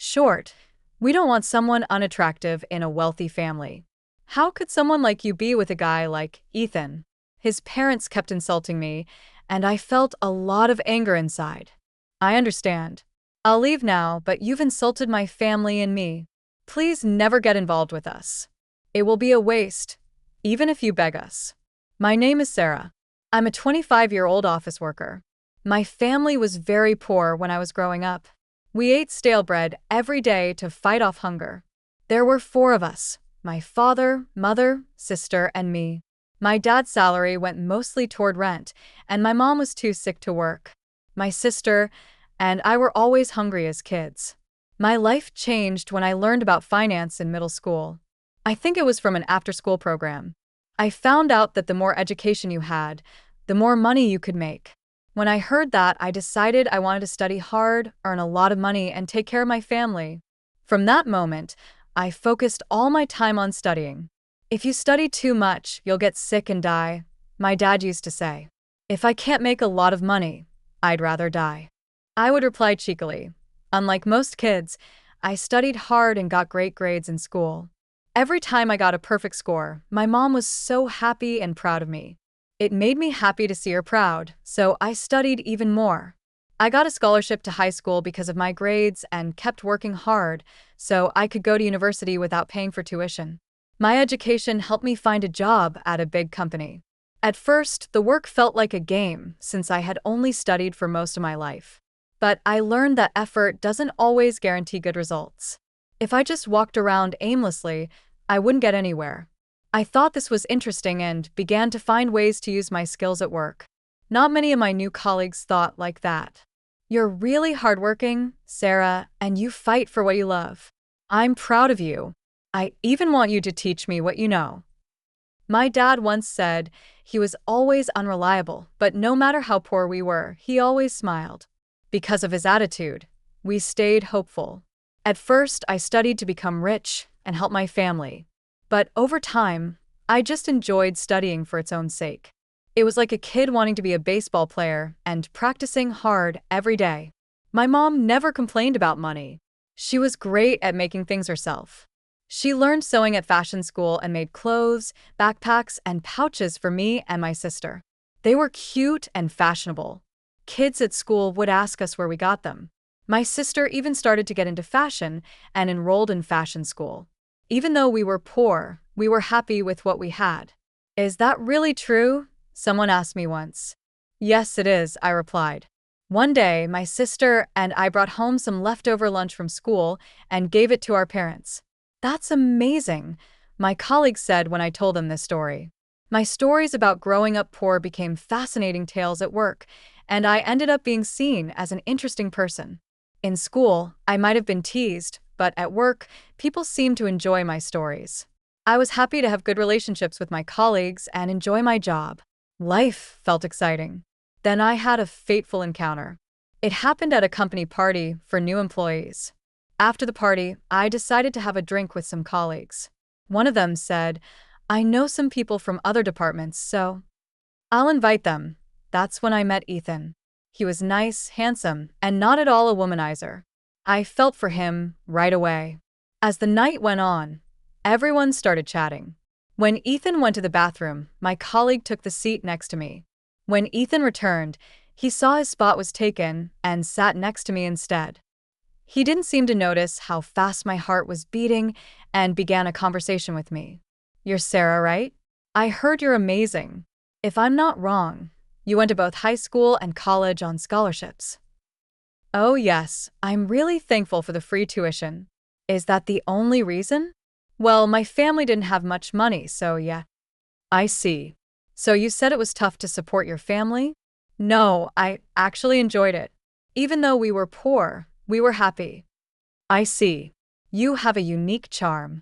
short, we don't want someone unattractive in a wealthy family. How could someone like you be with a guy like Ethan? His parents kept insulting me, and I felt a lot of anger inside. I understand. I'll leave now, but you've insulted my family and me. Please never get involved with us. It will be a waste, even if you beg us. My name is Sarah. I'm a 25-year-old office worker. My family was very poor when I was growing up. We ate stale bread every day to fight off hunger. There were 4 of us: my father, mother, sister, and me. My dad's salary went mostly toward rent, and my mom was too sick to work. My sister and I were always hungry as kids. My life changed when I learned about finance in middle school. I think it was from an after-school program. I found out that the more education you had, the more money you could make. When I heard that, I decided I wanted to study hard, earn a lot of money, and take care of my family. From that moment, I focused all my time on studying. If you study too much, you'll get sick and die, my dad used to say. If I can't make a lot of money, I'd rather die. I would reply cheekily. Unlike most kids, I studied hard and got great grades in school. Every time I got a perfect score, my mom was so happy and proud of me. It made me happy to see her proud, so I studied even more. I got a scholarship to high school because of my grades and kept working hard so I could go to university without paying for tuition. My education helped me find a job at a big company. At first, the work felt like a game since I had only studied for most of my life. But I learned that effort doesn't always guarantee good results. If I just walked around aimlessly, I wouldn't get anywhere. I thought this was interesting and began to find ways to use my skills at work. Not many of my new colleagues thought like that. You're really hardworking, Sarah, and you fight for what you love. I'm proud of you. I even want you to teach me what you know. My dad once said he was always unreliable, but no matter how poor we were, he always smiled. Because of his attitude, we stayed hopeful. At first, I studied to become rich and help my family. But over time, I just enjoyed studying for its own sake. It was like a kid wanting to be a baseball player and practicing hard every day. My mom never complained about money. She was great at making things herself. She learned sewing at fashion school and made clothes, backpacks, and pouches for me and my sister. They were cute and fashionable. Kids at school would ask us where we got them. My sister even started to get into fashion and enrolled in fashion school. Even though we were poor, we were happy with what we had. Is that really true? Someone asked me once. Yes, it is, I replied. One day, my sister and I brought home some leftover lunch from school and gave it to our parents. That's amazing, my colleagues said when I told them this story. My stories about growing up poor became fascinating tales at work, and I ended up being seen as an interesting person. In school, I might have been teased, but at work, people seemed to enjoy my stories. I was happy to have good relationships with my colleagues and enjoy my job. Life felt exciting. Then I had a fateful encounter. It happened at a company party for new employees. After the party, I decided to have a drink with some colleagues. One of them said, "I know some people from other departments, so I'll invite them." That's when I met Ethan. He was nice, handsome, and not at all a womanizer. I felt for him right away. As the night went on, everyone started chatting. When Ethan went to the bathroom, my colleague took the seat next to me. When Ethan returned, he saw his spot was taken and sat next to me instead. He didn't seem to notice how fast my heart was beating and began a conversation with me. "You're Sarah, right? I heard you're amazing. If I'm not wrong, you went to both high school and college on scholarships." "Oh yes, I'm really thankful for the free tuition." "Is that the only reason?" "Well, my family didn't have much money, so yeah." "I see. So you said it was tough to support your family?" "No, I actually enjoyed it. Even though we were poor, we were happy." "I see. You have a unique charm."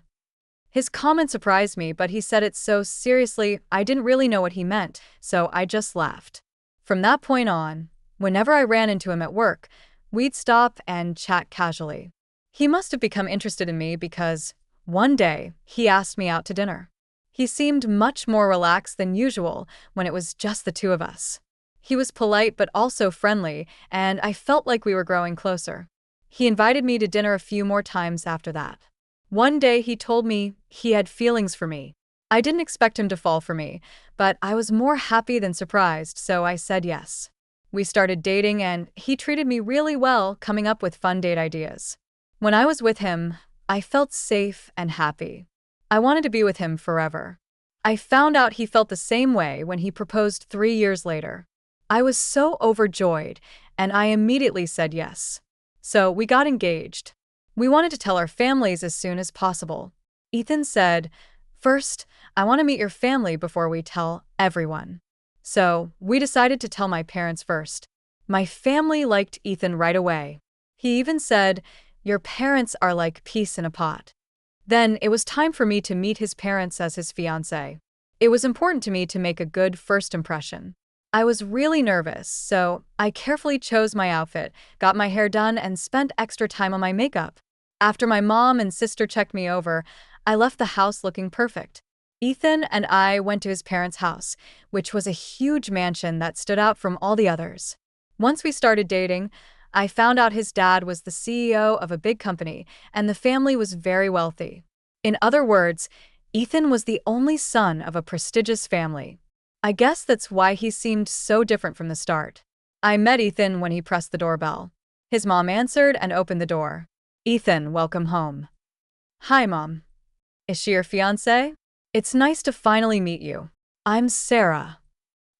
His comment surprised me, but he said it so seriously I didn't really know what he meant, so I just laughed. From that point on, whenever I ran into him at work, we'd stop and chat casually. He must have become interested in me because one day he asked me out to dinner. He seemed much more relaxed than usual when it was just the two of us. He was polite but also friendly, and I felt like we were growing closer. He invited me to dinner a few more times after that. One day he told me he had feelings for me. I didn't expect him to fall for me, but I was more happy than surprised, so I said yes. We started dating and he treated me really well, coming up with fun date ideas. When I was with him, I felt safe and happy. I wanted to be with him forever. I found out he felt the same way when he proposed 3 years later. I was so overjoyed, and I immediately said yes. So we got engaged. We wanted to tell our families as soon as possible. Ethan said, "First, I want to meet your family before we tell everyone." So we decided to tell my parents first. My family liked Ethan right away. He even said, "Your parents are like peas in a pot." Then it was time for me to meet his parents as his fiancé. It was important to me to make a good first impression. I was really nervous, so I carefully chose my outfit, got my hair done, and spent extra time on my makeup. After my mom and sister checked me over, I left the house looking perfect. Ethan and I went to his parents' house, which was a huge mansion that stood out from all the others. Once we started dating, I found out his dad was the CEO of a big company, and the family was very wealthy. In other words, Ethan was the only son of a prestigious family. I guess that's why he seemed so different from the start. I met Ethan when he pressed the doorbell. His mom answered and opened the door. "Ethan, welcome home." "Hi, Mom. Is she your fiancé? It's nice to finally meet you. I'm Sarah."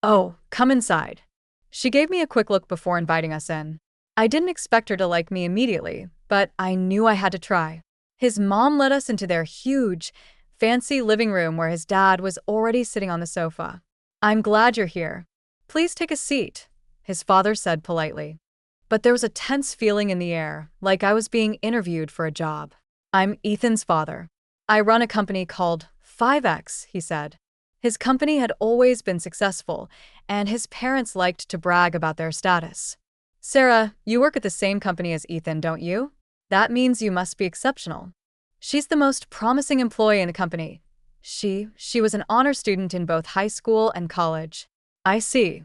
"Oh, come inside." She gave me a quick look before inviting us in. I didn't expect her to like me immediately, but I knew I had to try. His mom led us into their huge, fancy living room where his dad was already sitting on the sofa. "I'm glad you're here. Please take a seat," his father said politely. But there was a tense feeling in the air, like I was being interviewed for a job. "I'm Ethan's father. I run a company called 5X, he said. His company had always been successful, and his parents liked to brag about their status. "Sarah, you work at the same company as Ethan, don't you? That means you must be exceptional. She's the most promising employee in the company. She was an honor student in both high school and college." "I see."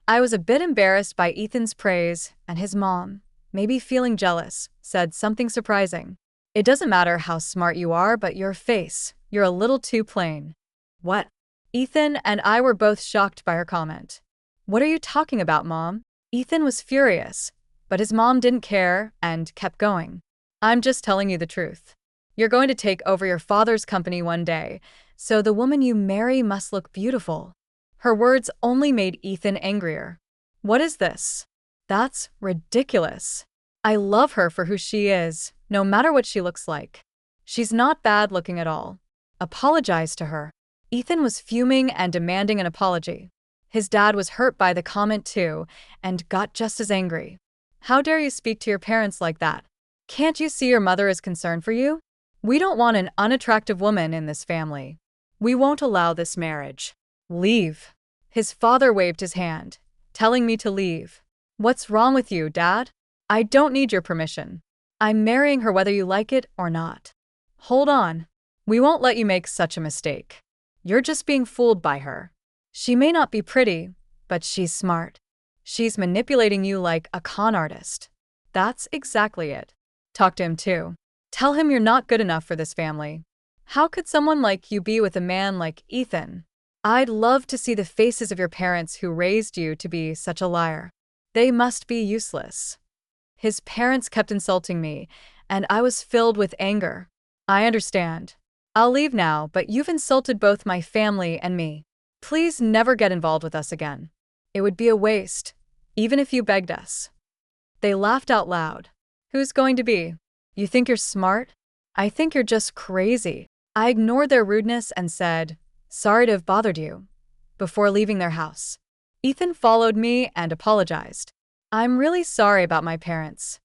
I was a bit embarrassed by Ethan's praise, and his mom, maybe feeling jealous, said something surprising. "It doesn't matter how smart you are, but your face, you're a little too plain." "What?" Ethan and I were both shocked by her comment. "What are you talking about, Mom?" Ethan was furious, but his mom didn't care and kept going. "I'm just telling you the truth. You're going to take over your father's company one day, so the woman you marry must look beautiful." Her words only made Ethan angrier. "What is this? That's ridiculous. I love her for who she is, no matter what she looks like. She's not bad looking at all. Apologize to her." Ethan was fuming and demanding an apology. His dad was hurt by the comment too, and got just as angry. "How dare you speak to your parents like that? Can't you see your mother is concerned for you? We don't want an unattractive woman in this family. We won't allow this marriage. Leave." His father waved his hand, telling me to leave. "What's wrong with you, Dad? I don't need your permission. I'm marrying her whether you like it or not." "Hold on. We won't let you make such a mistake. You're just being fooled by her. She may not be pretty, but she's smart. She's manipulating you like a con artist." "That's exactly it. Talk to him too. Tell him you're not good enough for this family. How could someone like you be with a man like Ethan? I'd love to see the faces of your parents who raised you to be such a liar. They must be useless." His parents kept insulting me, and I was filled with anger. "I understand. I'll leave now, but you've insulted both my family and me. Please never get involved with us again. It would be a waste, even if you begged us." They laughed out loud. "Who's going to be? You think you're smart? I think you're just crazy." I ignored their rudeness and said, "Sorry to have bothered you," before leaving their house. Ethan followed me and apologized. "I'm really sorry about my parents.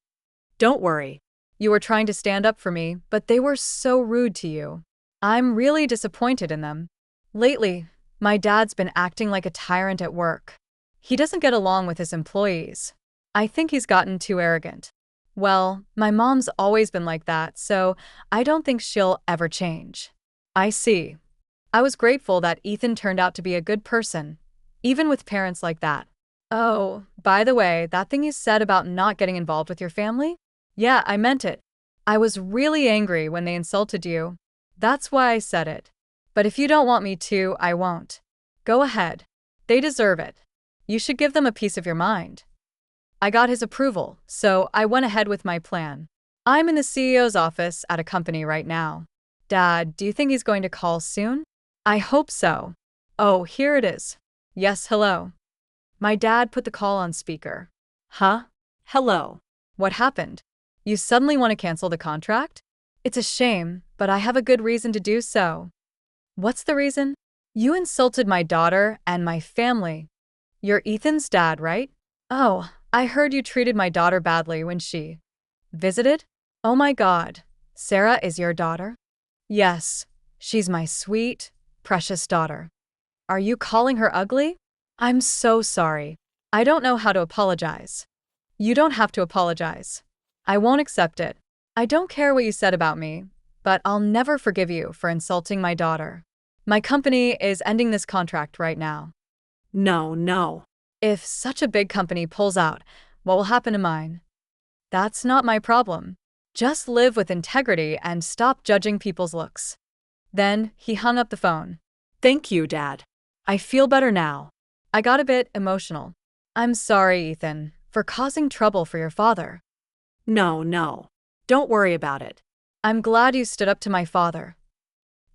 Don't worry. You were trying to stand up for me, but they were so rude to you. I'm really disappointed in them. Lately, my dad's been acting like a tyrant at work. He doesn't get along with his employees. I think he's gotten too arrogant. Well, my mom's always been like that, so I don't think she'll ever change." "I see." I was grateful that Ethan turned out to be a good person, even with parents like that. "Oh, by the way, that thing you said about not getting involved with your family? Yeah, I meant it. I was really angry when they insulted you. That's why I said it. But if you don't want me to, I won't. Go ahead. They deserve it. You should give them a piece of your mind. I got his approval, so I went ahead with my plan. I'm in the CEO's office at a company right now. Dad, do you think he's going to call soon? I hope so. Oh, here it is. Yes, hello. My dad put the call on speaker. Huh? Hello. What happened? You suddenly want to cancel the contract? It's a shame, but I have a good reason to do so. What's the reason? You insulted my daughter and my family. You're Ethan's dad, right? Oh, I heard you treated my daughter badly when she visited? Oh my God. Sarah is your daughter? Yes. She's my sweet, precious daughter. Are you calling her ugly? I'm so sorry. I don't know how to apologize. You don't have to apologize. I won't accept it. I don't care what you said about me, but I'll never forgive you for insulting my daughter. My company is ending this contract right now. No. If such a big company pulls out, what will happen to mine? That's not my problem. Just live with integrity and stop judging people's looks. Then he hung up the phone. Thank you, Dad. I feel better now. I got a bit emotional. I'm sorry, Ethan, for causing trouble for your father. No. Don't worry about it. I'm glad you stood up to my father.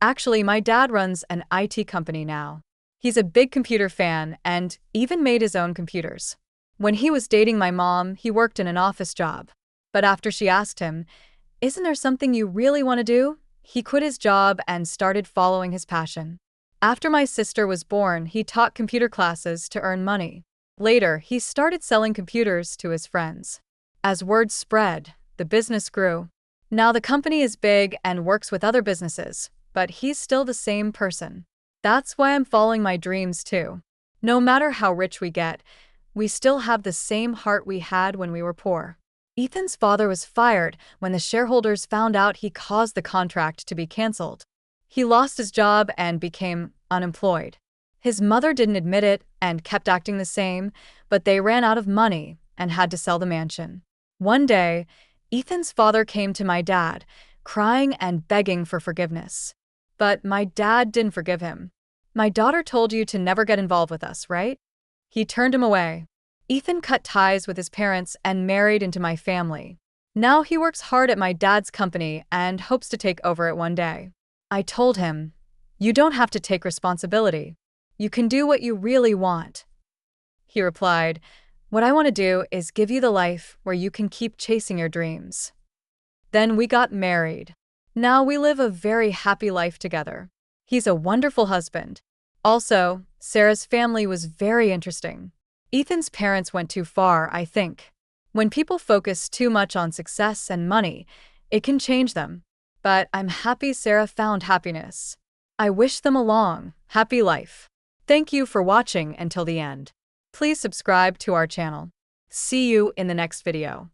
Actually, my dad runs an IT company now. He's a big computer fan and even made his own computers. When he was dating my mom, he worked in an office job. But after she asked him, "Isn't there something you really want to do?" he quit his job and started following his passion. After my sister was born, he taught computer classes to earn money. Later, he started selling computers to his friends. As word spread, the business grew. Now the company is big and works with other businesses, but he's still the same person. That's why I'm following my dreams too. No matter how rich we get, we still have the same heart we had when we were poor. Ethan's father was fired when the shareholders found out he caused the contract to be canceled. He lost his job and became unemployed. His mother didn't admit it and kept acting the same, but they ran out of money and had to sell the mansion. One day, Ethan's father came to my dad, crying and begging for forgiveness. But my dad didn't forgive him. My daughter told you to never get involved with us, right? He turned him away. Ethan cut ties with his parents and married into my family. Now he works hard at my dad's company and hopes to take over it one day. I told him, "You don't have to take responsibility. You can do what you really want." He replied, "What I want to do is give you the life where you can keep chasing your dreams." Then we got married. Now we live a very happy life together. He's a wonderful husband. Also, Sarah's family was very interesting. Ethan's parents went too far, I think. When people focus too much on success and money, it can change them. But I'm happy Sarah found happiness. I wish them a long, happy life. Thank you for watching until the end. Please subscribe to our channel. See you in the next video.